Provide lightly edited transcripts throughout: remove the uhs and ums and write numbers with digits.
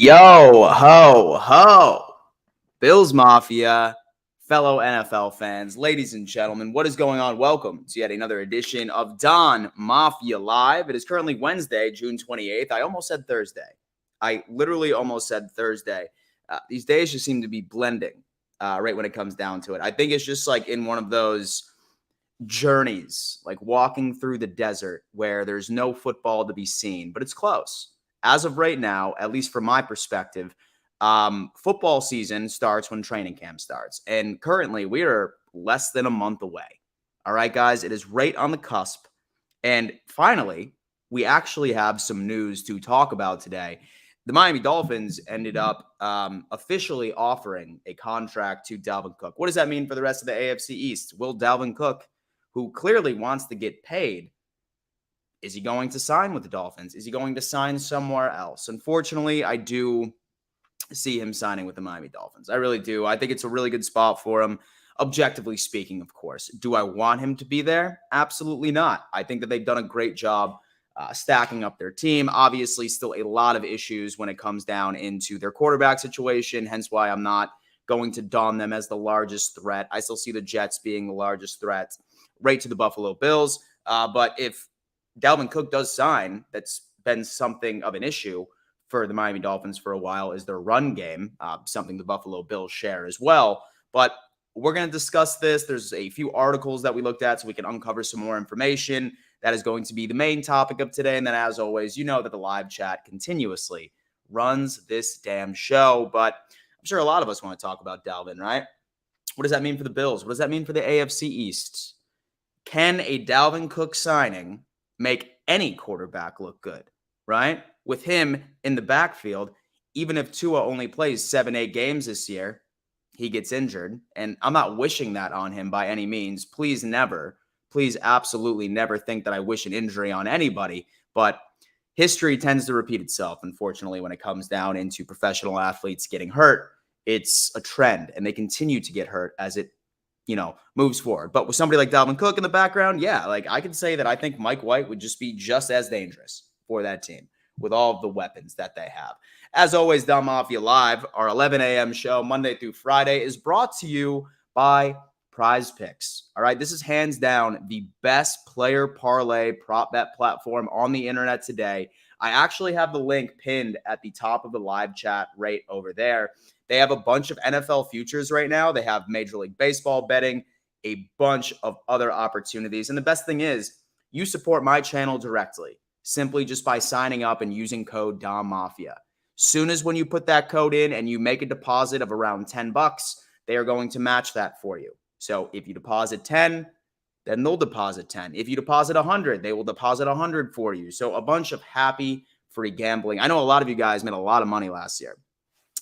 Yo, ho, ho. Bills Mafia, fellow NFL fans, ladies and gentlemen, what is going on? Welcome to yet another edition of Don Mafia Live. It is currently Wednesday, June 28th. I almost said Thursday. I literally almost said Thursday. These days just seem to be blending right when it comes down to it. I think it's just like in one of those journeys, like walking through the desert where there's no football to be seen, but it's close. As of right now, at least from my perspective, football season starts when training camp starts. And currently, we are less than a month away. All right, guys, it is right on the cusp. And finally, we actually have some news to talk about today. The Miami Dolphins ended up officially offering a contract to Dalvin Cook. What does that mean for the rest of the AFC East? Will Dalvin Cook, who clearly wants to get paid, is he going to sign with the Dolphins? Is he going to sign somewhere else? Unfortunately, I do see him signing with the Miami Dolphins. I really do. I think it's a really good spot for him, objectively speaking, of course. Do I want him to be there? Absolutely not. I think that they've done a great job stacking up their team. Obviously, still a lot of issues when it comes down into their quarterback situation, hence why I'm not going to don them as the largest threat. I still see the Jets being the largest threat right to the Buffalo Bills. But if Dalvin Cook does sign, that's been something of an issue for the Miami Dolphins for a while, is their run game, something the Buffalo Bills share as well. But we're going to discuss this. There's a few articles that we looked at so we can uncover some more information. That is going to be the main topic of today. And then, as always, you know that the live chat continuously runs this damn show. But I'm sure a lot of us want to talk about Dalvin, right? What does that mean for the Bills? What does that mean for the AFC East? Can a Dalvin Cook signing make any quarterback look good, right? With him in the backfield, even if Tua only plays 7-8 games this year, he gets injured. And I'm not wishing that on him by any means. Please absolutely never think that I wish an injury on anybody. But history tends to repeat itself, unfortunately, when it comes down into professional athletes getting hurt. It's a trend, and they continue to get hurt as it moves forward. But with somebody like Dalvin Cook in the background, yeah, like I can say that I think Mike White would just be just as dangerous for that team with all of the weapons that they have. As always, Don Mafia Live, our 11 a.m. show, Monday through Friday, is brought to you by Prize Picks. All right, this is hands down the best player parlay prop bet platform on the internet today. I actually have the link pinned at the top of the live chat right over there. They have a bunch of NFL futures right now. They have Major League Baseball betting, a bunch of other opportunities. And the best thing is, you support my channel directly, simply just by signing up and using code Don Mafia. Soon as when you put that code in and you make a deposit of around $10, they are going to match that for you. So if you deposit 10, then they'll deposit 10. If you deposit 100, they will deposit 100 for you. So a bunch of happy free gambling. I know a lot of you guys made a lot of money last year.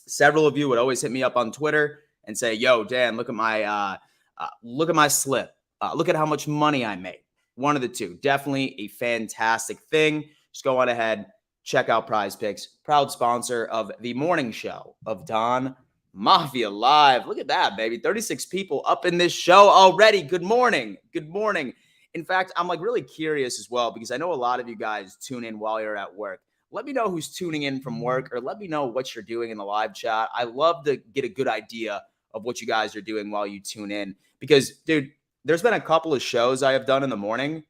Several of you would always hit me up on Twitter and say, yo, Dan, look at my slip. Look at how much money I made. One of the two. Definitely a fantastic thing. Just go on ahead, check out Prize Picks, proud sponsor of the morning show of Don Mafia Live. Look at that, baby. 36 people up in this show already. Good morning. Good morning. In fact, I'm really curious as well, because I know a lot of you guys tune in while you're at work. Let me know who's tuning in from work, or let me know what you're doing in the live chat. I love to get a good idea of what you guys are doing while you tune in, because, dude, there's been a couple of shows I have done in the morning,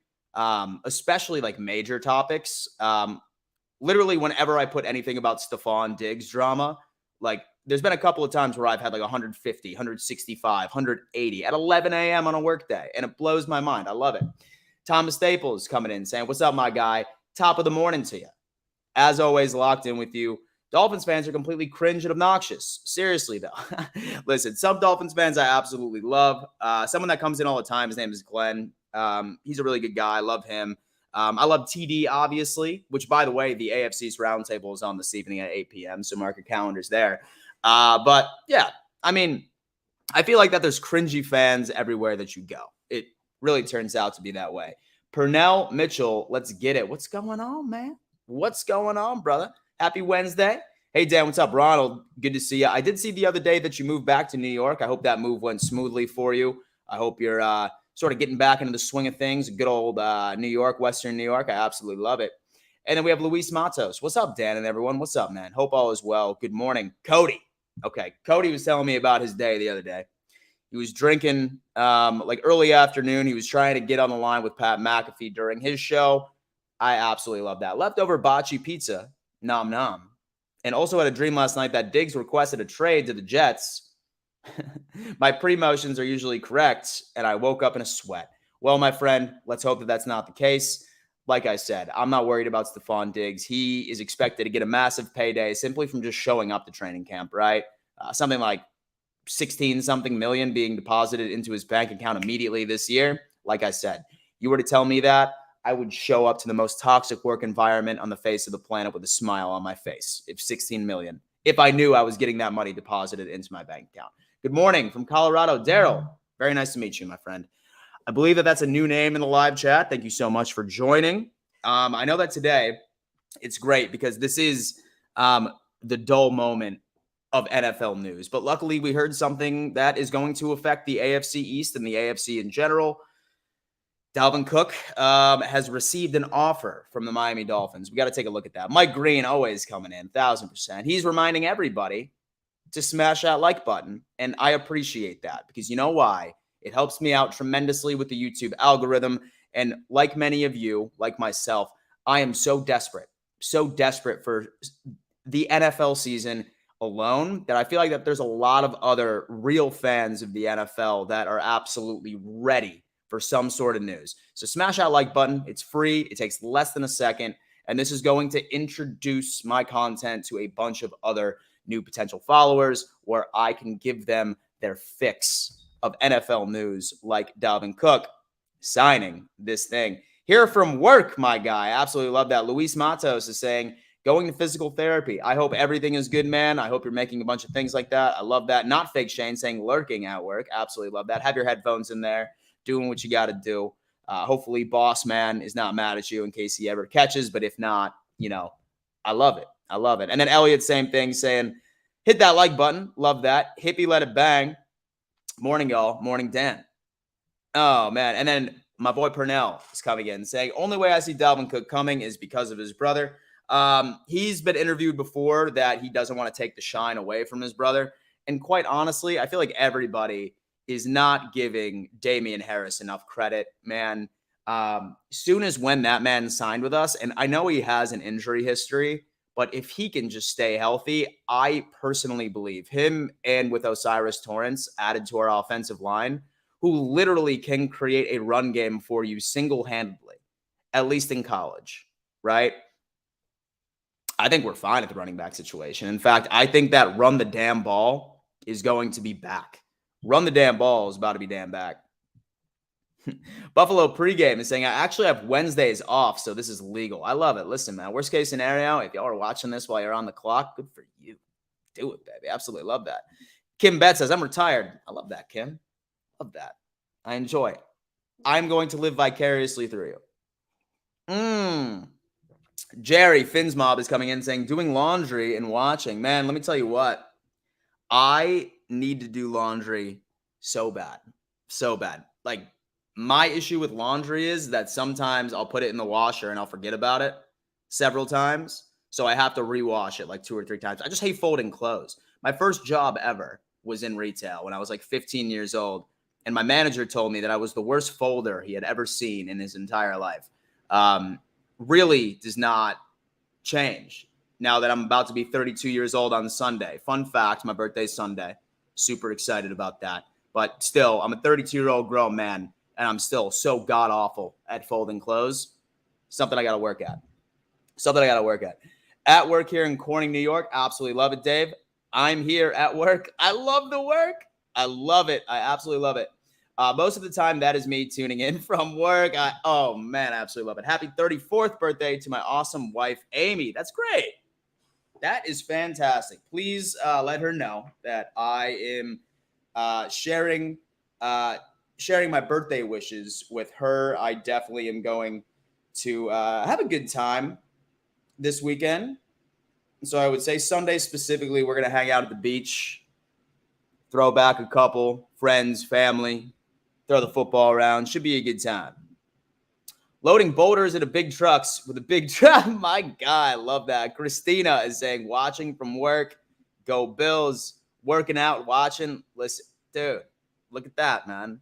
especially like major topics. Literally, whenever I put anything about Stephon Diggs drama, there's been a couple of times where I've had 150, 165, 180 at 11 a.m. on a work day, and it blows my mind. I love it. Thomas Staples coming in saying, what's up, my guy? Top of the morning to you. As always, locked in with you. Dolphins fans are completely cringe and obnoxious. Seriously, though. Listen, some Dolphins fans I absolutely love. Someone that comes in all the time, his name is Glenn. He's a really good guy. I love him. I love TD, obviously, which, by the way, the AFC's roundtable is on this evening at 8 p.m., so mark your calendars there. But, yeah, I mean, I feel like that there's cringy fans everywhere that you go. It really turns out to be that way. Pernell Mitchell, let's get it. What's going on, man? What's going on, brother? Happy Wednesday. Hey, Dan, what's up? Ronald, good to see you. I did see the other day that you moved back to New York. I hope that move went smoothly for you. I hope you're sort of getting back into the swing of things. Good old New York, Western New York. I absolutely love it. And then we have Luis Matos. What's up, Dan and everyone? What's up, man? Hope all is well. Good morning. Cody. Okay, Cody was telling me about his day the other day. He was drinking like early afternoon. He was trying to get on the line with Pat McAfee during his show. I absolutely love that. Leftover bocce pizza. Nom nom. And also had a dream last night that Diggs requested a trade to the Jets. My pre-motions are usually correct, and I woke up in a sweat. Well, my friend, let's hope that that's not the case. Like I said, I'm not worried about Stephon Diggs. He is expected to get a massive payday simply from just showing up to training camp, right? Something like 16-something million being deposited into his bank account immediately this year. Like I said, you were to tell me that, I would show up to the most toxic work environment on the face of the planet with a smile on my face. If 16 million, if I knew I was getting that money deposited into my bank account. Good morning from Colorado, Daryl. Very nice to meet you, my friend. I believe that that's a new name in the live chat. Thank you so much for joining. I know that today it's great because this is the dull moment of NFL news. But luckily, we heard something that is going to affect the AFC East and the AFC in general. Dalvin Cook has received an offer from the Miami Dolphins. We got to take a look at that. Mike Green always coming in, 1,000%. He's reminding everybody to smash that like button, and I appreciate that because you know why? It helps me out tremendously with the YouTube algorithm, and like many of you, like myself, I am so desperate for the NFL season alone that I feel like that there's a lot of other real fans of the NFL that are absolutely ready for some sort of news. So smash that like button. It's free. It takes less than a second. And this is going to introduce my content to a bunch of other new potential followers where I can give them their fix of NFL news like Dalvin Cook signing this thing. Here from work, my guy. Absolutely love that. Luis Matos is saying, going to physical therapy. I hope everything is good, man. I hope you're making a bunch of things like that. I love that. Not fake Shane saying lurking at work. Absolutely love that. Have your headphones in there, doing what you got to do. Hopefully boss man is not mad at you in case he ever catches. But if not, I love it. I love it. And then Elliot, same thing, saying, hit that like button. Love that. Hippie, let it bang. Morning, y'all. Morning, Dan. Oh, man. And then my boy Purnell is coming in saying, only way I see Dalvin Cook coming is because of his brother. He's been interviewed before that he doesn't want to take the shine away from his brother. And quite honestly, I feel like everybody is not giving Damian Harris enough credit, man. Soon as when that man signed with us, and I know he has an injury history, but if he can just stay healthy, I personally believe him and with Osiris Torrance added to our offensive line, who literally can create a run game for you single-handedly, at least in college, right? I think we're fine at the running back situation. In fact, I think that run the damn ball is going to be back. Run the damn ball is about to be damn back. Buffalo pregame is saying, I actually have Wednesdays off, so this is legal. I love it. Listen, man, worst case scenario, if y'all are watching this while you're on the clock, good for you. Do it, baby. Absolutely love that. Kim Betts says, I'm retired. I love that, Kim. Love that. I enjoy it. I'm going to live vicariously through you. Jerry Finsmob is coming in saying, doing laundry and watching. Man, let me tell you what. I need to do laundry so bad. So bad. Like, my issue with laundry is that sometimes I'll put it in the washer and I'll forget about it several times. So I have to rewash it like 2 or 3 times. I just hate folding clothes. My first job ever was in retail when I was like 15 years old. And my manager told me that I was the worst folder he had ever seen in his entire life. Really does not change now that I'm about to be 32 years old on Sunday. Fun fact, my birthday's Sunday. Super excited about that. But still, I'm a 32-year-old grown man, and I'm still so god-awful at folding clothes. Something I got to work at. At work here in Corning, New York. Absolutely love it, Dave. I'm here at work. I love the work. I love it. I absolutely love it. Most of the time, that is me tuning in from work. Oh, man, I absolutely love it. Happy 34th birthday to my awesome wife, Amy. That's great. That is fantastic. Please let her know that I am sharing my birthday wishes with her. I definitely am going to have a good time this weekend. So I would say Sunday specifically, we're going to hang out at the beach, throw back a couple, friends, family, throw the football around. Should be a good time. Loading boulders into big trucks with a big truck. My God, I love that. Christina is saying, watching from work. Go Bills. Working out, watching. Listen, dude, look at that, man.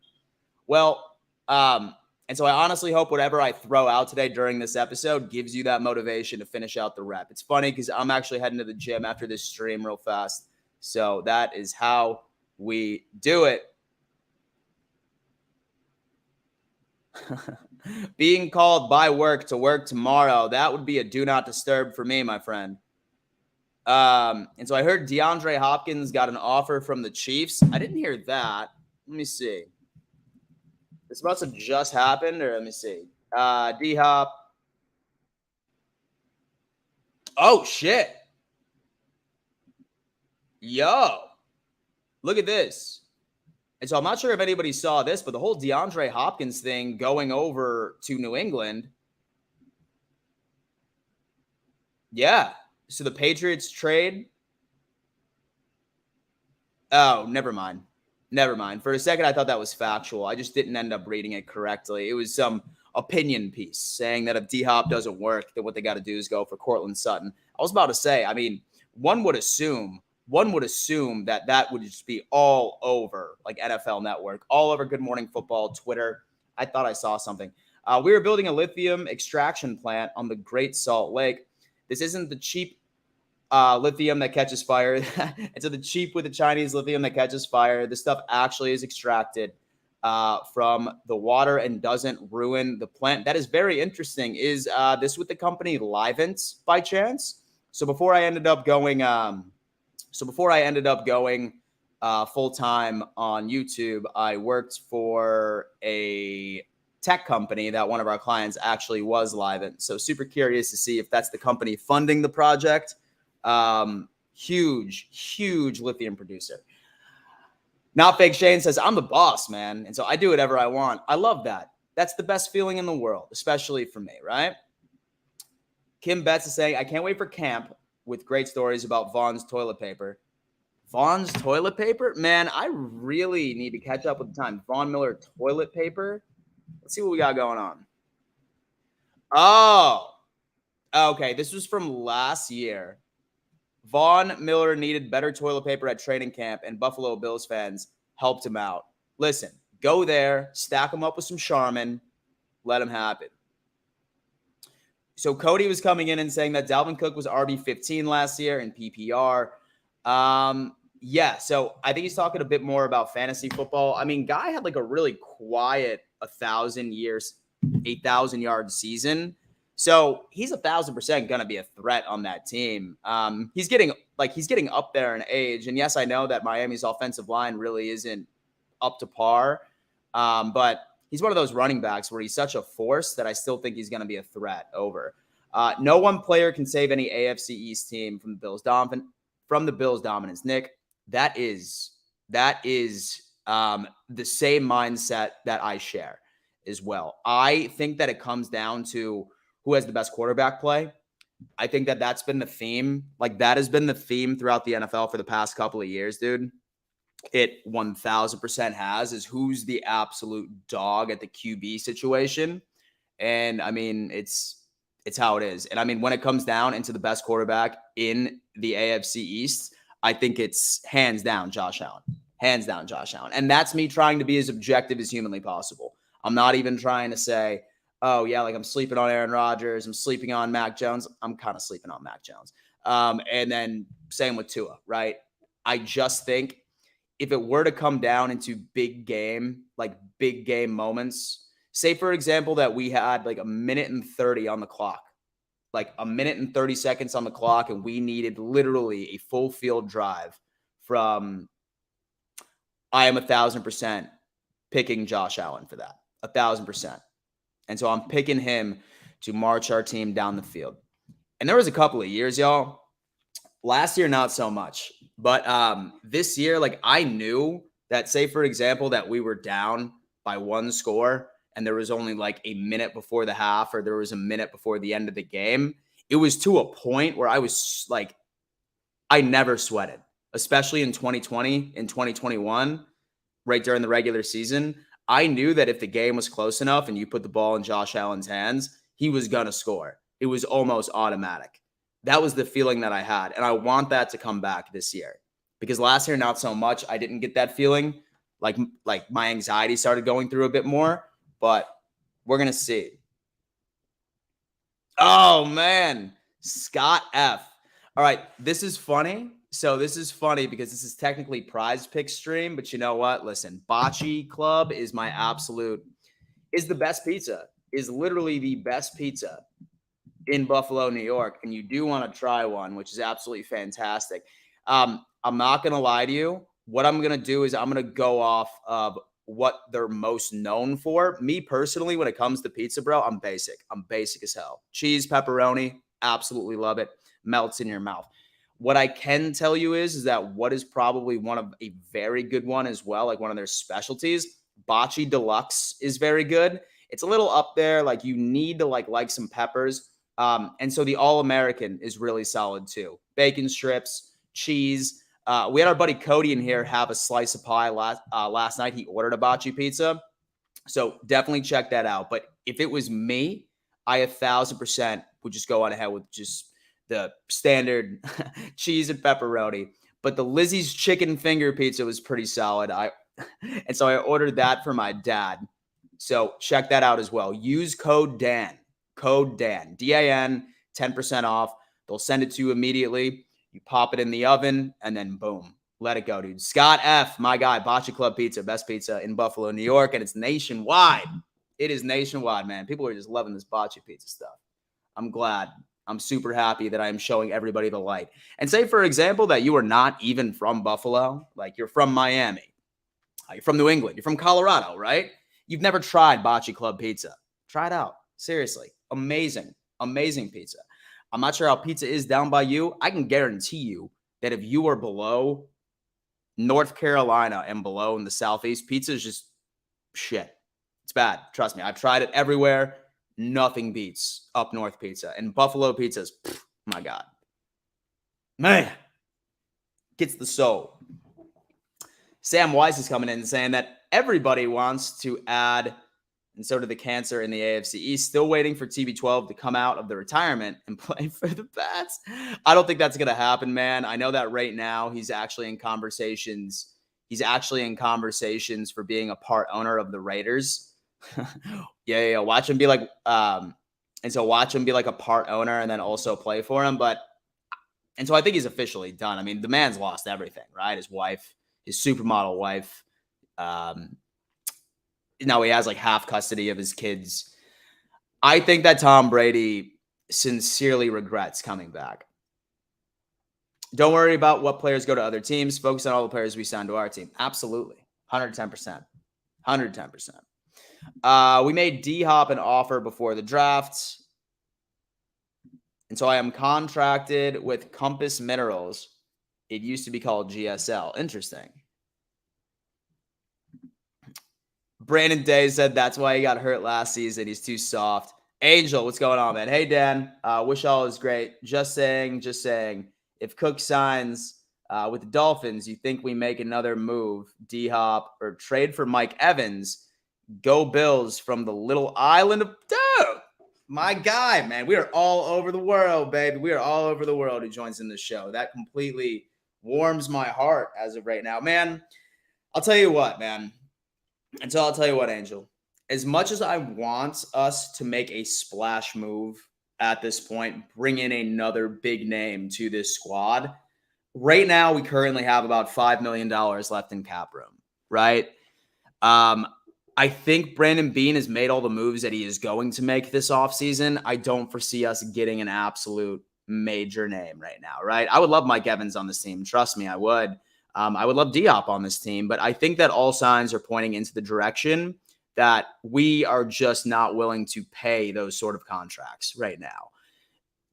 Well, and so I honestly hope whatever I throw out today during this episode gives you that motivation to finish out the rep. It's funny because I'm actually heading to the gym after this stream real fast. So that is how we do it. Being called by work to work tomorrow, that would be a do not disturb for me, my friend. And so I heard DeAndre Hopkins got an offer from the Chiefs. I didn't hear that. Let me see. This must have just happened, or let me see. D-Hop. Oh, shit. Yo. Look at this. And so I'm not sure if anybody saw this, but the whole DeAndre Hopkins thing going over to New England. Yeah. So the Patriots trade. Oh, never mind. Never mind. For a second, I thought that was factual. I just didn't end up reading it correctly. It was some opinion piece saying that if D-Hop doesn't work, then what they got to do is go for Cortland Sutton. I was about to say, I mean, one would assume that that would just be all over like NFL Network, all over Good Morning Football, Twitter. I thought I saw something. We were building a lithium extraction plant on the Great Salt Lake. This isn't the cheap lithium that catches fire. It's the cheap with the Chinese lithium that catches fire. This stuff actually is extracted from the water and doesn't ruin the plant. That is very interesting. Is this with the company Livent by chance? So before I ended up going full time on YouTube, I worked for a tech company that one of our clients actually was Livent. So super curious to see if that's the company funding the project. Huge lithium producer. Not Fake Shane says, I'm the boss, man. And so I do whatever I want. I love that. That's the best feeling in the world, especially for me, right? Kim Betts is saying, I can't wait for camp with great stories about Vaughn's toilet paper. Vaughn's toilet paper? Man, I really need to catch up with the time. Von Miller toilet paper. Let's see what we got going on. Oh, okay. This was from last year. Von Miller needed better toilet paper at training camp, and Buffalo Bills fans helped him out. Listen, go there, stack him up with some Charmin, let him happen. So Cody was coming in and saying that Dalvin Cook was RB15 last year in PPR. Yeah, so I think he's talking a bit more about fantasy football. I mean, guy had like a really quiet 8,000-yard season. So he's 1,000% going to be a threat on that team. He's getting up there in age. And yes, I know that Miami's offensive line really isn't up to par. But he's one of those running backs where he's such a force that I still think he's going to be a threat over. No one player can save any AFC East team from the Bills' dominance. Nick, that is the same mindset that I share as well. I think that it comes down to who has the best quarterback play. I think that that's been the theme. Like, that has been the theme throughout the NFL for the past couple of years, dude. It 1,000% has, is who's the absolute dog at the QB situation. And I mean, it's how it is. And I mean, when it comes down into the best quarterback in the AFC East, I think it's hands down Josh Allen. And that's me trying to be as objective as humanly possible. I'm not even trying to say, oh, yeah, like I'm sleeping on Aaron Rodgers, I'm sleeping on Mac Jones. I'm kind of sleeping on Mac Jones. And then same with Tua, right? I just think if it were to come down into big game moments, say, for example, that we had like 1:30 on the clock, like 1:30 seconds on the clock, and we needed literally a full field drive from, I am 1,000% picking Josh Allen for that, 1,000%. And so I'm picking him to march our team down the field. And there was a couple of years, y'all. Last year, not so much. But this year, like, I knew that, say, for example, that we were down by one score and there was only like a minute before the half, or there was a minute before the end of the game. It was to a point where I was like, I never sweated, especially in 2020, in 2021, right during the regular season. I knew that if the game was close enough and you put the ball in Josh Allen's hands, he was going to score. It was almost automatic. That was the feeling that I had. And I want that to come back this year, because last year, not so much. I didn't get that feeling. Like my anxiety started going through a bit more, but we're going to see. Oh, man. Scott F. All right. This is funny. So this is funny because this is technically Prize Pick stream, but you know what? Listen, Bocce Club is the best pizza, is literally the best pizza in Buffalo, New York. And you do want to try one, which is absolutely fantastic. I'm not going to lie to you. What I'm going to do is I'm going to go off of what they're most known for. Me personally, when it comes to pizza, bro, I'm basic. I'm basic as hell. Cheese, pepperoni, absolutely love it. Melts in your mouth. What I can tell you is that what is probably one of a very good one as well, like one of their specialties, Bocce Deluxe is very good. It's a little up there. Like you need to like some peppers. And so the All-American is really solid too. Bacon strips, cheese. We had our buddy Cody in here have a slice of pie last night. He ordered a Bocce pizza. So definitely check that out. But if it was me, I 1,000% would just go on ahead with just the standard cheese and pepperoni. But the Lizzie's chicken finger pizza was pretty solid. And so I ordered that for my dad. So check that out as well. Use code Dan. Code Dan. DAN, 10% off. They'll send it to you immediately. You pop it in the oven, and then boom. Let it go, dude. Scott F., my guy, Bocce Club Pizza, best pizza in Buffalo, New York, and it's nationwide. It is nationwide, man. People are just loving this Bocce Pizza stuff. I'm glad. I'm super happy that I am showing everybody the light. And say, for example, that you are not even from Buffalo. Like, you're from Miami. You're from New England. You're from Colorado, right? You've never tried Bocce Club Pizza. Try it out. Seriously. Amazing. Amazing pizza. I'm not sure how pizza is down by you. I can guarantee you that if you are below North Carolina and below in the Southeast, pizza is just shit. It's bad. Trust me. I've tried it everywhere. Nothing beats up north pizza. And Buffalo pizzas, my God. Man, gets the soul. Sam Weiss is coming in and saying that everybody wants to add, and so did the cancer in the AFC East, still waiting for TB12 to come out of the retirement and play for the Pats. I don't think that's going to happen, man. I know that right now he's actually in conversations. He's actually in conversations for being a part owner of the Raiders. Yeah. Watch him be like, watch him be like a part owner and then also play for him. And so I think he's officially done. I mean, the man's lost everything, right? His wife, his supermodel wife. Now he has like half custody of his kids. I think that Tom Brady sincerely regrets coming back. Don't worry about what players go to other teams. Focus on all the players we signed to our team. Absolutely. 110%. 110%. We made D-Hop an offer before the draft. And so I am contracted with Compass Minerals. It used to be called GSL. Interesting. Brandon Day said that's why he got hurt last season. He's too soft. Angel, what's going on, man? Hey, Dan. Wish all is great. Just saying. If Cook signs with the Dolphins, you think we make another move, D-Hop, or trade for Mike Evans? Go Bills from the little island of... Dude, my guy, man. We are all over the world, baby. We are all over the world who joins in the show. That completely warms my heart as of right now. Man, I'll tell you what, man. I'll tell you what, Angel. As much as I want us to make a splash move at this point, bring in another big name to this squad, right now we currently have about $5 million left in cap room, right? I think Brandon Beane has made all the moves that he is going to make this offseason. I don't foresee us getting an absolute major name right now, right? I would love Mike Evans on this team. Trust me, I would. I would love Diop on this team, but I think that all signs are pointing into the direction that we are just not willing to pay those sort of contracts right now.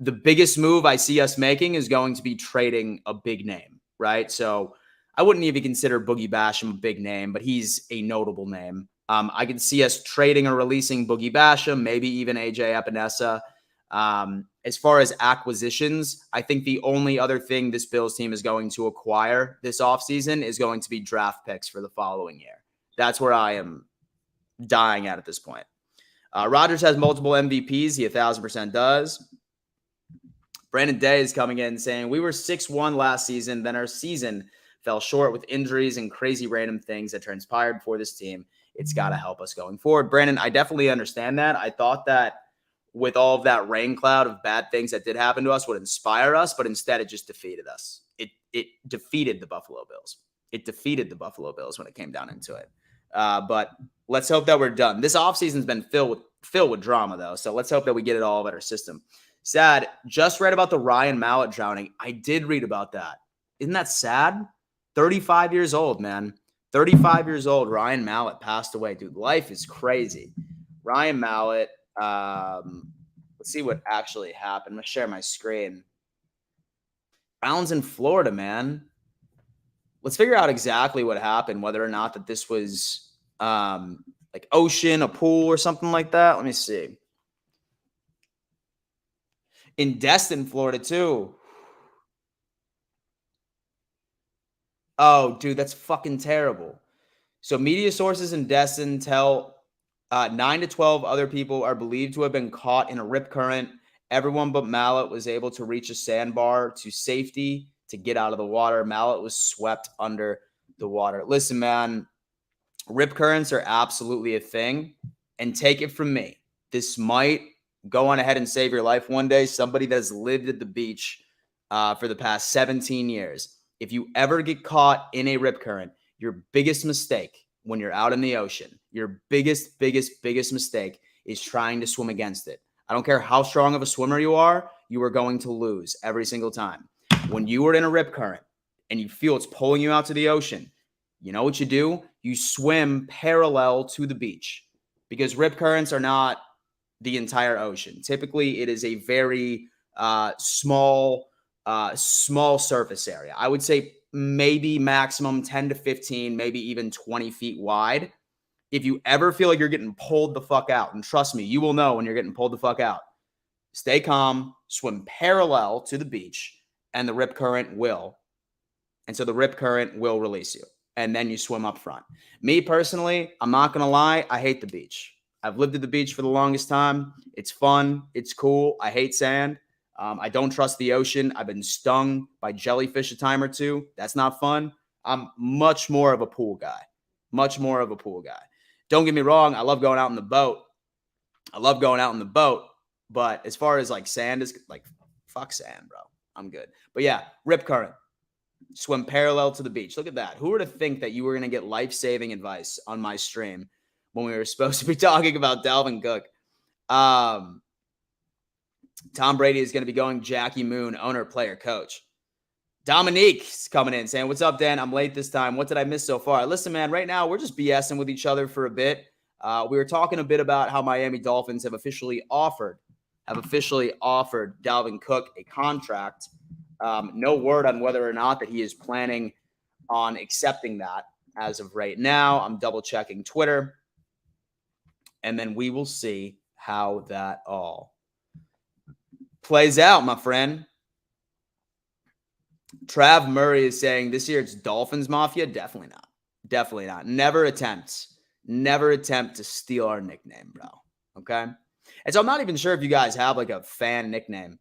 The biggest move I see us making is going to be trading a big name, right? So I wouldn't even consider Boogie Basham a big name, but he's a notable name. I can see us trading or releasing Boogie Basham, maybe even AJ Epinesa. As far as acquisitions, I think the only other thing this Bills team is going to acquire this offseason is going to be draft picks for the following year. That's where I am dying at this point. Rodgers has multiple MVPs. He 1,000% does. Brandon Day is coming in saying, we were 6-1 last season. Then our season fell short with injuries and crazy random things that transpired for this team. It's got to help us going forward. Brandon, I definitely understand that. I thought that with all of that rain cloud of bad things that did happen to us would inspire us, but instead it just defeated us. It defeated the Buffalo Bills. It defeated the Buffalo Bills when it came down into it. But let's hope that we're done. This offseason's been filled with drama, though, so let's hope that we get it all out of our system. Sad, just read about the Ryan Mallett drowning. I did read about that. Isn't that sad? 35 years old, man. 35 years old, Ryan Mallett passed away. Dude, life is crazy. Ryan Mallett, let's see what actually happened. I'm going to share my screen. Browns in Florida, man. Let's figure out exactly what happened, whether or not that this was like ocean, a pool, or something like that. Let me see. In Destin, Florida, too. Oh, dude, that's fucking terrible. So media sources in Destin tell 9 to 12 other people are believed to have been caught in a rip current. Everyone but Mallett was able to reach a sandbar to safety to get out of the water. Mallett was swept under the water. Listen, man, rip currents are absolutely a thing. And take it from me, this might go on ahead and save your life one day. Somebody that has lived at the beach for the past 17 years. If you ever get caught in a rip current, your biggest mistake when you're out in the ocean, your biggest mistake is trying to swim against it. I don't care how strong of a swimmer you are going to lose every single time. When you are in a rip current and you feel it's pulling you out to the ocean, you know what you do? You swim parallel to the beach, because rip currents are not the entire ocean. Typically, it is a very small surface area. I would say maybe maximum 10 to 15, maybe even 20 feet wide. If you ever feel like you're getting pulled the fuck out, and trust me, you will know when you're getting pulled the fuck out, stay calm, swim parallel to the beach, and the rip current will. And so the rip current will release you, and then you swim up front. Me personally, I'm not going to lie, I hate the beach. I've lived at the beach for the longest time. It's fun. It's cool. I hate sand. I don't trust the ocean. I've been stung by jellyfish a time or two. That's not fun. I'm much more of a pool guy. Don't get me wrong. I love going out in the boat. But as far as like sand is like, fuck sand, bro. I'm good. But yeah, rip current. Swim parallel to the beach. Look at that. Who were to think that you were going to get life-saving advice on my stream when we were supposed to be talking about Dalvin Cook? Tom Brady is going to be going Jackie Moon, owner, player, coach. Dominique's coming in saying, what's up, Dan? I'm late this time. What did I miss so far? Listen, man, right now we're just BSing with each other for a bit. We were talking a bit about how Miami Dolphins have officially offered Dalvin Cook a contract. No word on whether or not that he is planning on accepting that as of right now. I'm double checking Twitter, and then we will see how that all plays out, my friend. Trav Murray is saying this year it's Dolphins Mafia. Definitely not. Never attempt to steal our nickname, bro. Okay. And so I'm not even sure if you guys have like a fan nickname.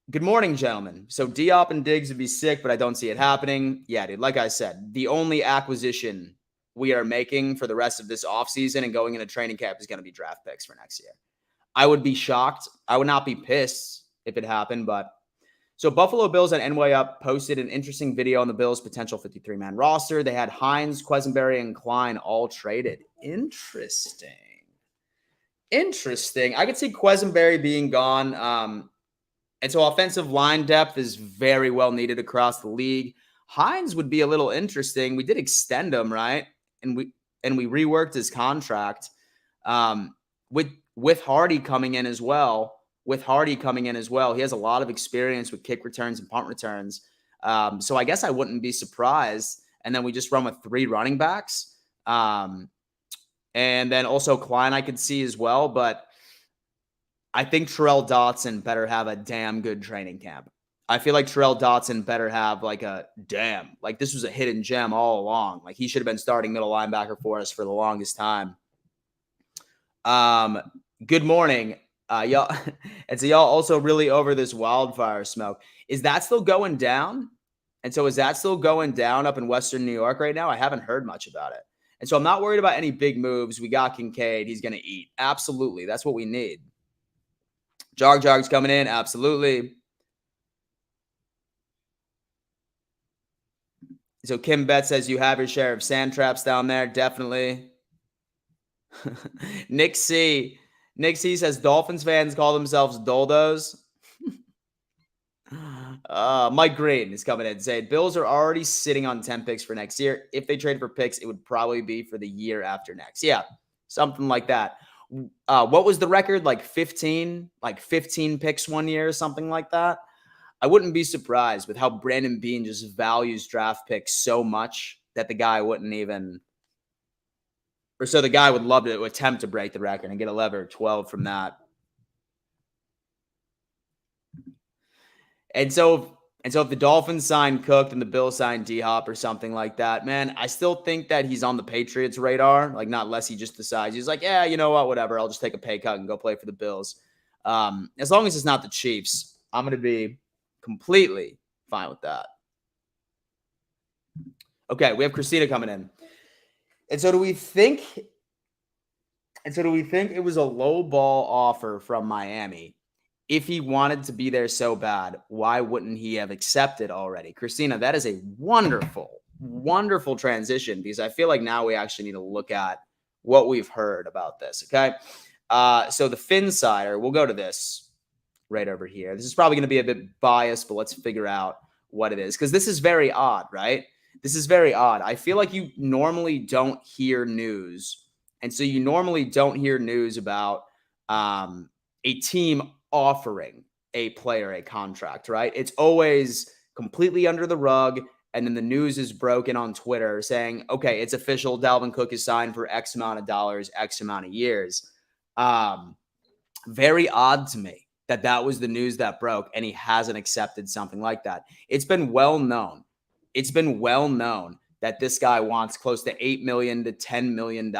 Good morning, gentlemen. So Diop and Diggs would be sick, but I don't see it happening. Yeah, dude, like I said, the only acquisition we are making for the rest of this offseason and going into training camp is going to be draft picks for next year. I would be shocked. I would not be pissed if it happened, but so Buffalo Bills and NY Up posted an interesting video on the Bills' potential 53-man roster. They had Hines, Quesenberry, and Klein all traded. Interesting. I could see Quesenberry being gone. And so offensive line depth is very well needed across the league. Hines would be a little interesting. We did extend him, right? And we reworked his contract with Hardy coming in as well. He has a lot of experience with kick returns and punt returns. So I guess I wouldn't be surprised. And then we just run with 3 running backs. And then also Klein I could see as well. But I think Terrell Dotson better have a damn good training camp. I feel like Terrell Dotson better have like this was a hidden gem all along. Like he should have been starting middle linebacker for us for the longest time. Good morning. Y'all, and so y'all also really over this wildfire smoke. Is that still going down? And so is that still going down up in Western New York right now? I haven't heard much about it. And so I'm not worried about any big moves. We got Kincaid. He's going to eat. Absolutely. That's what we need. Jog's coming in. Absolutely. So Kim Bet says you have your share of sand traps down there. Definitely. Nick C says Dolphins fans call themselves Doldos. Mike Green is coming in saying Bills are already sitting on 10 picks for next year. If they trade for picks, it would probably be for the year after next. Yeah, something like that. What was the record? Like 15 picks one year or something like that. I wouldn't be surprised with how Brandon Beane just values draft picks so much that the guy wouldn't even, or so the guy would love to attempt to break the record and get 11 or 12 from that. And so if the Dolphins sign Cook and the Bills sign D-Hop or something like that, man, I still think that he's on the Patriots' radar. Like, not unless he just decides he's like, yeah, you know what, whatever. I'll just take a pay cut and go play for the Bills. As long as it's not the Chiefs, I'm going to be completely fine with that. Okay, we have Christina coming in. And so do we think it was a low ball offer from Miami? If he wanted to be there so bad, why wouldn't he have accepted already? Christina, that is a wonderful, wonderful transition because I feel like now we actually need to look at what we've heard about this, okay? So the Finsider, we'll go to this right over here. This is probably going to be a bit biased, but let's figure out what it is because this is very odd, right? This is very odd. I feel like you normally don't hear news, and so you normally don't hear news about a team offering a player a contract, right? It's always completely under the rug. And then the news is broken on Twitter saying, okay, it's official. Dalvin Cook is signed for X amount of dollars, X amount of years. Very odd to me that was the news that broke and he hasn't accepted something like that. It's been well known. That this guy wants close to $8 million to $10 million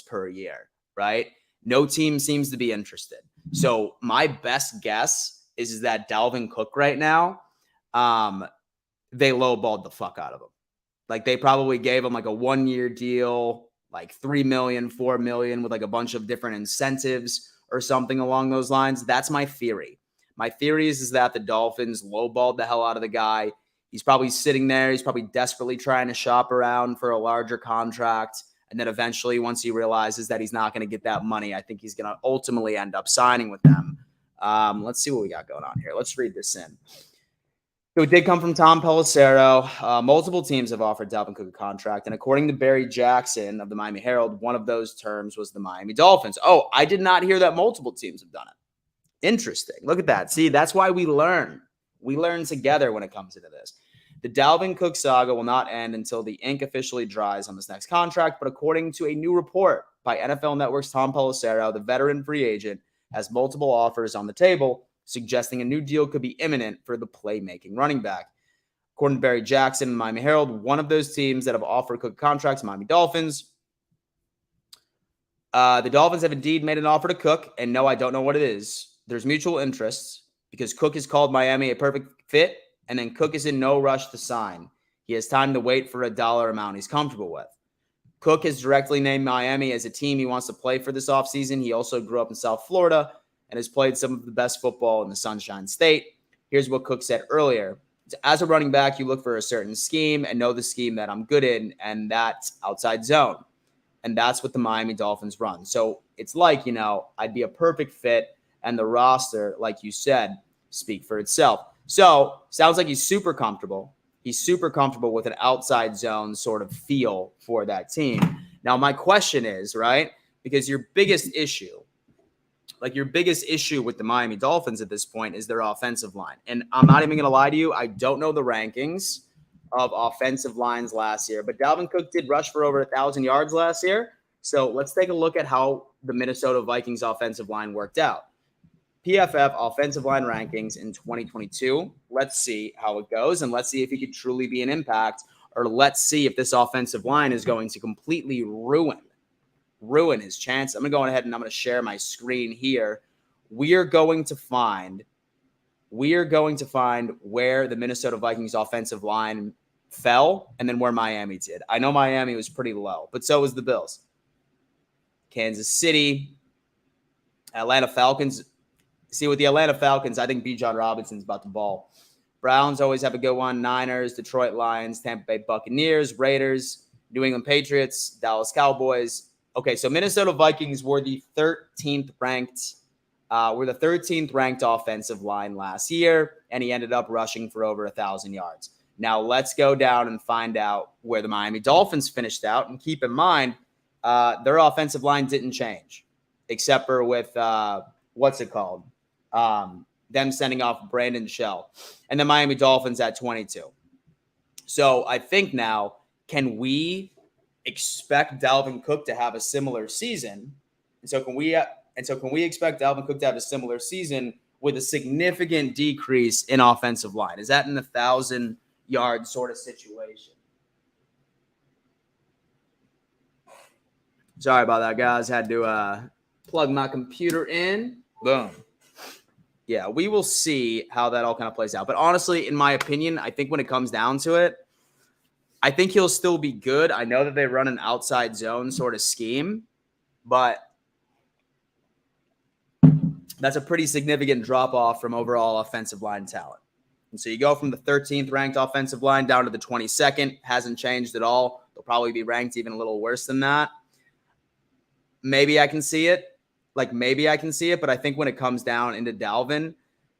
per year, right? No team seems to be interested. So my best guess is that Dalvin Cook right now, they lowballed the fuck out of him. Like they probably gave him like a 1-year deal, like $3 million, $4 million with like a bunch of different incentives or something along those lines. That's my theory. My theory is that the Dolphins lowballed the hell out of the guy. He's probably sitting there. He's probably desperately trying to shop around for a larger contract. And then eventually, once he realizes that he's not going to get that money, I think he's going to ultimately end up signing with them. Let's see what we got going on here. Let's read this in. So it did come from Tom Pelissero. Multiple teams have offered Dalvin Cook a contract. And according to Barry Jackson of the Miami Herald, one of those terms was the Miami Dolphins. Oh, I did not hear that multiple teams have done it. Interesting. Look at that. See, that's why we learn. We learn together when it comes into this. The Dalvin Cook saga will not end until the ink officially dries on this next contract, but according to a new report by NFL Network's Tom Pelissero, the veteran free agent has multiple offers on the table, suggesting a new deal could be imminent for the playmaking running back. According to Barry Jackson and Miami Herald, one of those teams that have offered Cook contracts, Miami Dolphins. The Dolphins have indeed made an offer to Cook, and no, I don't know what it is. There's mutual interests because Cook has called Miami a perfect fit, and then Cook is in no rush to sign. He has time to wait for a dollar amount he's comfortable with. Cook has directly named Miami as a team he wants to play for this offseason. He also grew up in South Florida and has played some of the best football in the Sunshine State. Here's what Cook said earlier. As a running back, you look for a certain scheme and know the scheme that I'm good in, and that's outside zone. And that's what the Miami Dolphins run. So it's like, I'd be a perfect fit, and the roster, like you said, speak for itself. So sounds like he's super comfortable. He's super comfortable with an outside zone sort of feel for that team. Now, my question is, right, because your biggest issue with the Miami Dolphins at this point is their offensive line. And I'm not even going to lie to you. I don't know the rankings of offensive lines last year, but Dalvin Cook did rush for over 1,000 yards last year. So let's take a look at how the Minnesota Vikings offensive line worked out. PFF offensive line rankings in 2022. Let's see how it goes, and let's see if he could truly be an impact, or let's see if this offensive line is going to completely ruin ruin his chance. I'm going to go ahead and I'm going to share my screen here. We are going to find where the Minnesota Vikings offensive line fell and then where Miami did. I know Miami was pretty low, but so was the Bills. Kansas City, Atlanta Falcons. See, with the Atlanta Falcons, I think Bijan Robinson's about to ball. Browns always have a good one. Niners, Detroit Lions, Tampa Bay Buccaneers, Raiders, New England Patriots, Dallas Cowboys. Okay, so Minnesota Vikings were the 13th ranked. We're the 13th ranked offensive line last year, and he ended up rushing for over 1,000 yards. Now let's go down and find out where the Miami Dolphins finished out. And keep in mind, their offensive line didn't change, except for with them sending off Brandon Shell, and the Miami Dolphins at 22. So I think now, can we expect Dalvin Cook to have a similar season? And so can we expect Dalvin Cook to have a similar season with a significant decrease in offensive line? Is that an 1,000-yard sort of situation? Sorry about that, guys. Had to plug my computer in. Boom. Yeah, we will see how that all kind of plays out. But honestly, in my opinion, I think when it comes down to it, I think he'll still be good. I know that they run an outside zone sort of scheme, but that's a pretty significant drop-off from overall offensive line talent. And so you go from the 13th ranked offensive line down to the 22nd. Hasn't changed at all. They'll probably be ranked even a little worse than that. Maybe I can see it. But I think when it comes down into Dalvin,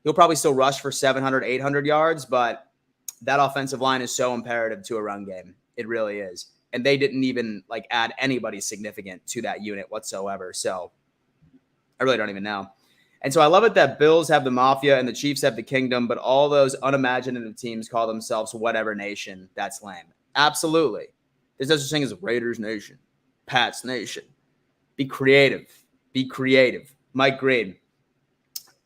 he'll probably still rush for 700, 800 yards, but that offensive line is so imperative to a run game. It really is. And they didn't even add anybody significant to that unit whatsoever. So I really don't even know. And so I love it that Bills have the Mafia and the Chiefs have the Kingdom, but all those unimaginative teams call themselves whatever nation. That's lame. Absolutely. There's no such thing as Raiders Nation, Pats Nation. Be creative. Mike Green.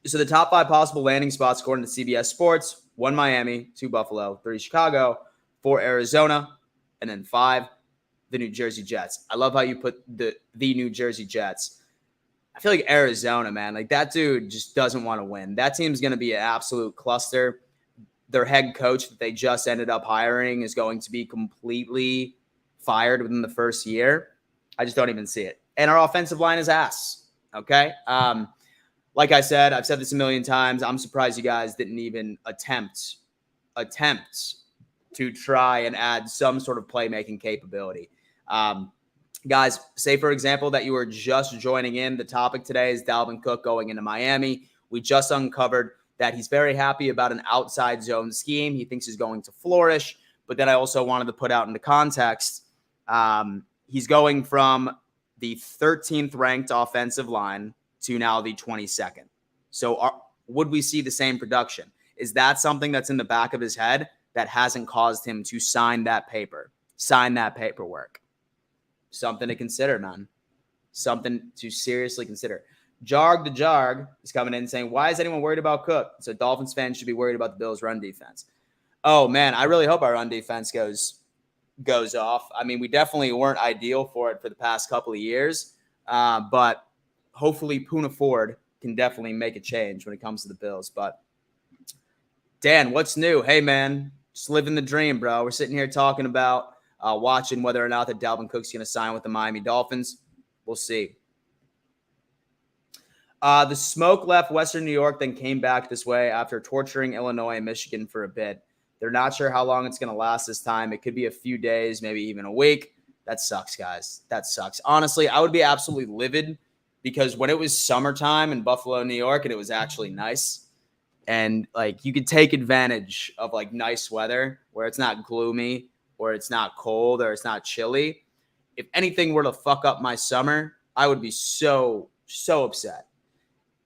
So the top 5 possible landing spots according to CBS Sports: 1 Miami, 2 Buffalo, 3 Chicago, 4 Arizona, and then 5 the New Jersey Jets. I love how you put the New Jersey Jets. I feel like Arizona, man, that dude just doesn't want to win. That team's going to be an absolute cluster. Their head coach that they just ended up hiring is going to be completely fired within the first year. I just don't even see it. And our offensive line is ass. Okay. Like I said, I've said this a million times. I'm surprised you guys didn't even attempt to try and add some sort of playmaking capability. Guys, say, for example, that you were just joining in. The topic today is Dalvin Cook going into Miami. We just uncovered that he's very happy about an outside zone scheme. He thinks he's going to flourish. But then I also wanted to put out into context, he's going from the 13th ranked offensive line to now the 22nd. So would we see the same production? Is that something that's in the back of his head that hasn't caused him to sign that paperwork? Something to consider, man. Something to seriously consider. Jarg the Jarg is coming in saying, why is anyone worried about Cook? So Dolphins fans should be worried about the Bills' run defense. Oh, man, I really hope our run defense goes off. I mean, we definitely weren't ideal for it for the past couple of years, but hopefully Poona Ford can definitely make a change when it comes to the Bills. But Dan, what's new? Hey, man, just living the dream, bro. We're sitting here talking about watching whether or not that Dalvin Cook's going to sign with the Miami Dolphins. We'll see. The smoke left Western New York, then came back this way after torturing Illinois and Michigan for a bit. They're not sure how long it's going to last this time. It could be a few days, maybe even a week. That sucks, guys. That sucks. Honestly, I would be absolutely livid because when it was summertime in Buffalo, New York, and it was actually nice, and you could take advantage of nice weather where it's not gloomy or it's not cold or it's not chilly. If anything were to fuck up my summer, I would be so upset.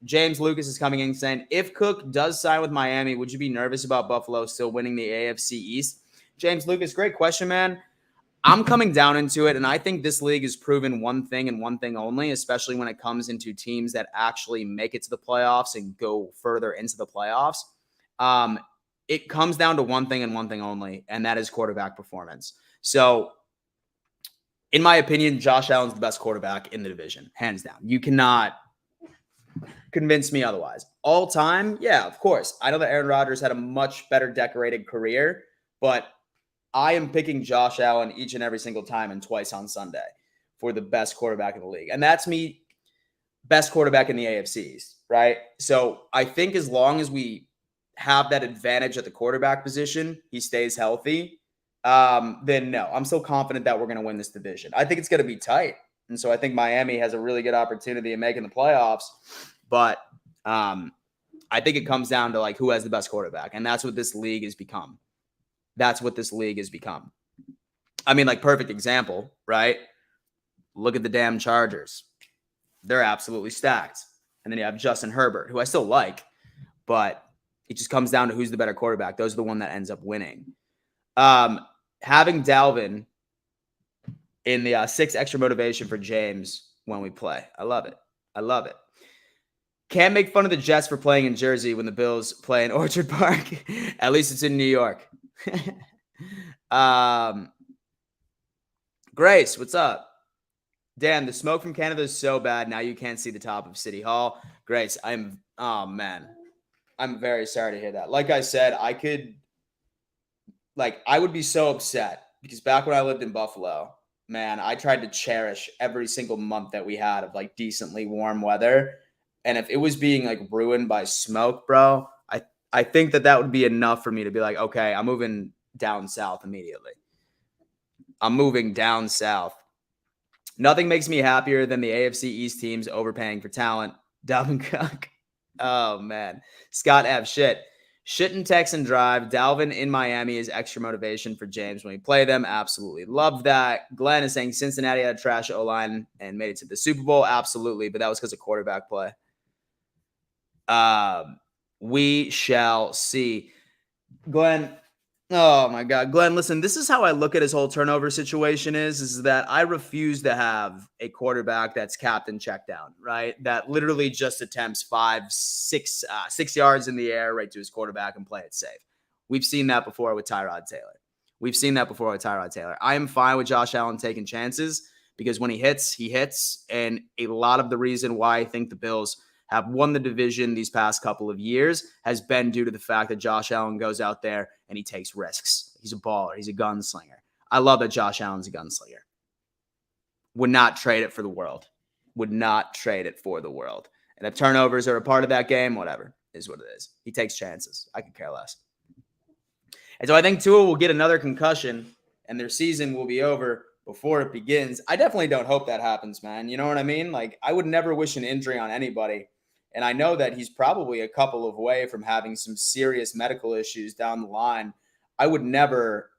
James Lucas is coming in saying, if Cook does sign with Miami, would you be nervous about Buffalo still winning the AFC East? James Lucas, great question, man. I'm coming down into it, and I think this league has proven one thing and one thing only, especially when it comes into teams that actually make it to the playoffs and go further into the playoffs. It comes down to one thing and one thing only, and that is quarterback performance. So in my opinion, Josh Allen's the best quarterback in the division, hands down. You cannot convince me otherwise. All time, yeah, of course. I know that Aaron Rodgers had a much better decorated career, but I am picking Josh Allen each and every single time and twice on Sunday for the best quarterback in the league. And that's me, best quarterback in the AFCs, right? So I think as long as we have that advantage at the quarterback position, he stays healthy, then no, I'm still confident that we're going to win this division. I think it's going to be tight. And so I think Miami has a really good opportunity in making the playoffs. But I think it comes down to like who has the best quarterback. And that's what this league has become. That's what this league has become. I mean, like, perfect example, right? Look at the damn Chargers. They're absolutely stacked. And then you have Justin Herbert, who I still like, but it just comes down to who's the better quarterback. Those are the one that ends up winning. Having Dalvin in the 6 extra motivation for James when we play. I love it. I love it. Can't make fun of the Jets for playing in Jersey when the Bills play in Orchard Park. At least it's in New York. Grace, what's up? Dan, the smoke from Canada is so bad. Now you can't see the top of City Hall. Grace, oh man. I'm very sorry to hear that. Like I said, I would be so upset because back when I lived in Buffalo, man, I tried to cherish every single month that we had of like decently warm weather. And if it was being like ruined by smoke, bro, I think that would be enough for me to be like, okay, I'm moving down south immediately. I'm moving down south. Nothing makes me happier than the AFC East teams overpaying for talent. Dalvin Cook. Oh, man. Scott F. Shit and Texan drive. Dalvin in Miami is extra motivation for James when we play them. Absolutely love that. Glenn is saying Cincinnati had a trash O-line and made it to the Super Bowl. Absolutely, but that was because of quarterback play. We shall see. Glenn, oh my God. Glenn, listen, this is how I look at his whole turnover situation is that I refuse to have a quarterback that's captain check down, right? That literally just attempts 6 yards in the air right to his quarterback and play it safe. We've seen that before with Tyrod Taylor. I am fine with Josh Allen taking chances because when he hits. And a lot of the reason why I think the Bills have won the division these past couple of years has been due to the fact that Josh Allen goes out there and he takes risks. He's a baller. He's a gunslinger. I love that Josh Allen's a gunslinger. Would not trade it for the world. And if turnovers are a part of that game, whatever, is what it is. He takes chances. I could care less. And so I think Tua will get another concussion and their season will be over before it begins. I definitely don't hope that happens, man. You know what I mean? Like, I would never wish an injury on anybody. And I know that he's probably a couple of away from having some serious medical issues down the line. I would never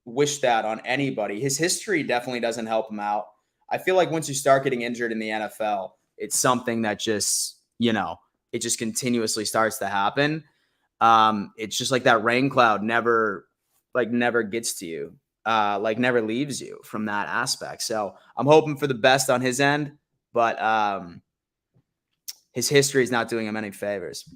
wish that on anybody. His history definitely doesn't help him out. I feel like once you start getting injured in the NFL, it's something that just, it just continuously starts to happen. It's just like that rain cloud never gets to you, never leaves you from that aspect. So I'm hoping for the best on his end, but his history is not doing him any favors.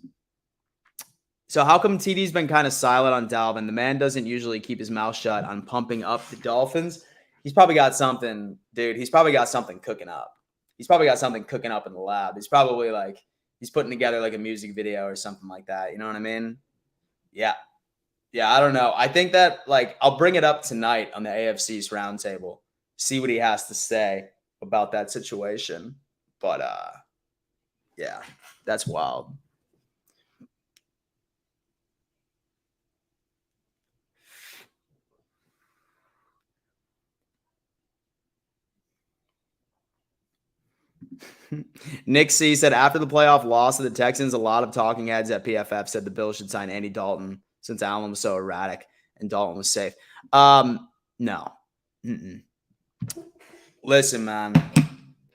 So how come TD's been kind of silent on Dalvin? The man doesn't usually keep his mouth shut on pumping up the Dolphins. He's probably got something, dude. He's probably got something cooking up. He's probably got something cooking up in the lab. He's probably he's putting together like a music video or something like that. You know what I mean? Yeah. Yeah, I don't know. I think that I'll bring it up tonight on the AFC's roundtable. See what he has to say about that situation. But yeah, that's wild. Nick C said after the playoff loss to the Texans, a lot of talking heads at PFF said the Bills should sign Andy Dalton since Allen was so erratic and Dalton was safe. No. Mm-mm. Listen, man.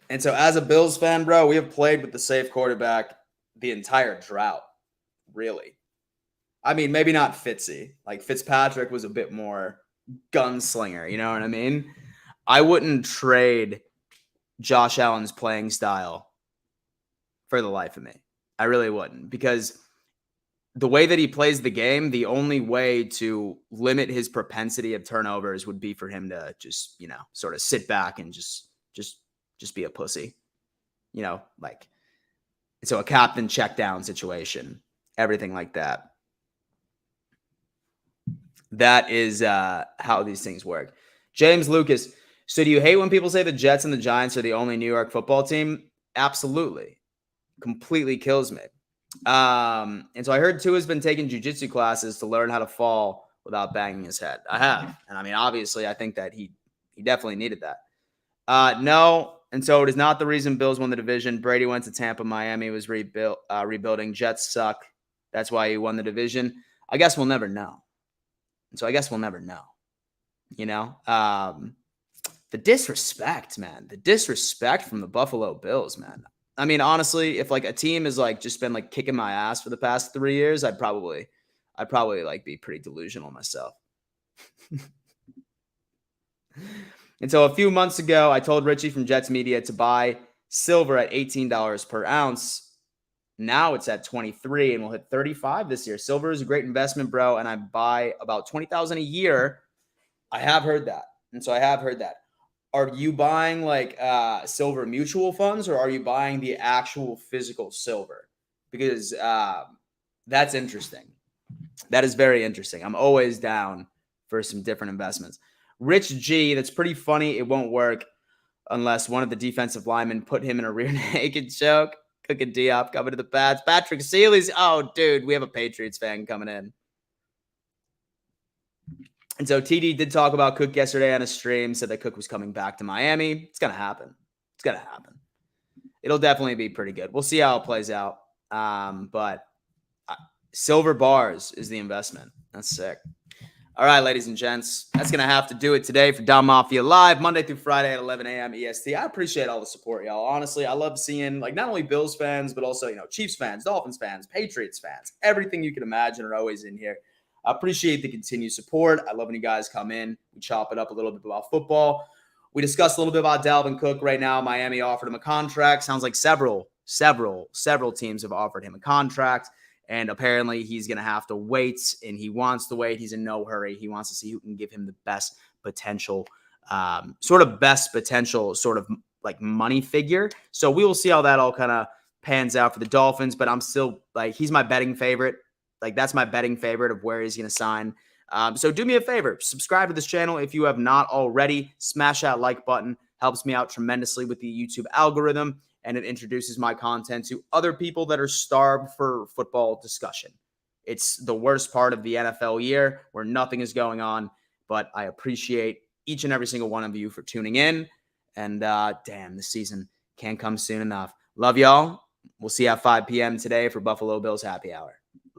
And so as a Bills fan, bro, we have played with the safe quarterback the entire drought, really. I mean, maybe not Fitzy. Fitzpatrick was a bit more gunslinger, you know what I mean? I wouldn't trade Josh Allen's playing style for the life of me. I really wouldn't, because the way that he plays the game, the only way to limit his propensity of turnovers would be for him to just, sort of sit back and just be a pussy, like, so a captain check down situation, everything like that. That is how these things work. James Lucas. So do you hate when people say the Jets and the Giants are the only New York football team? Absolutely. Completely kills me. And so I heard Tua's been taking jiu-jitsu classes to learn how to fall without banging his head. I have. And I mean, obviously, I think that he definitely needed that. No. And so it is not the reason Bills won the division. Brady went to Tampa. Miami was rebuilding. Jets suck. That's why he won the division. I guess we'll never know. And so I guess we'll never know. The disrespect, man. The disrespect from the Buffalo Bills, man. I mean, honestly, if like a team has like just been like kicking my ass for the past 3 years, I'd probably like be pretty delusional myself. And so a few months ago, I told Richie from Jets Media to buy silver at $18 per ounce. Now it's at 23 and we'll hit 35 this year. Silver is a great investment, bro. And I buy about 20,000 a year. I have heard that. And so I have heard that. Are you buying like silver mutual funds or are you buying the actual physical silver? Because that's interesting. That is very interesting. I'm always down for some different investments. Rich G, that's pretty funny. It won't work unless one of the defensive linemen put him in a rear naked choke. Cook and Diop coming to the Pats. Patrick Seeley's. Oh, dude, we have a Patriots fan coming in. And so TD did talk about Cook yesterday on a stream, said that Cook was coming back to Miami. It's going to happen. It's going to happen. It'll definitely be pretty good. We'll see how it plays out. But silver bars is the investment. That's sick. All right, ladies and gents, that's going to have to do it today for Don Mafia Live, Monday through Friday at 11 a.m. EST. I appreciate all the support, y'all. Honestly, I love seeing, like, not only Bills fans, but also, Chiefs fans, Dolphins fans, Patriots fans. Everything you can imagine are always in here. I appreciate the continued support. I love when you guys come in. We chop it up a little bit about football. We discussed a little bit about Dalvin Cook right now. Miami offered him a contract. Sounds like several teams have offered him a contract. And apparently he's going to have to wait, and he wants to wait. He's in no hurry. He wants to see who can give him the best potential, sort of like money figure. So we will see how that all kind of pans out for the Dolphins. But I'm still like, he's my betting favorite. Like, that's my betting favorite of where he's going to sign. So do me a favor. Subscribe to this channel if you have not already. Smash that like button. Helps me out tremendously with the YouTube algorithm. And it introduces my content to other people that are starved for football discussion. It's the worst part of the NFL year where nothing is going on, but I appreciate each and every single one of you for tuning in. And damn, the season can't come soon enough. Love y'all. We'll see you at 5 p.m. today for Buffalo Bills Happy Hour.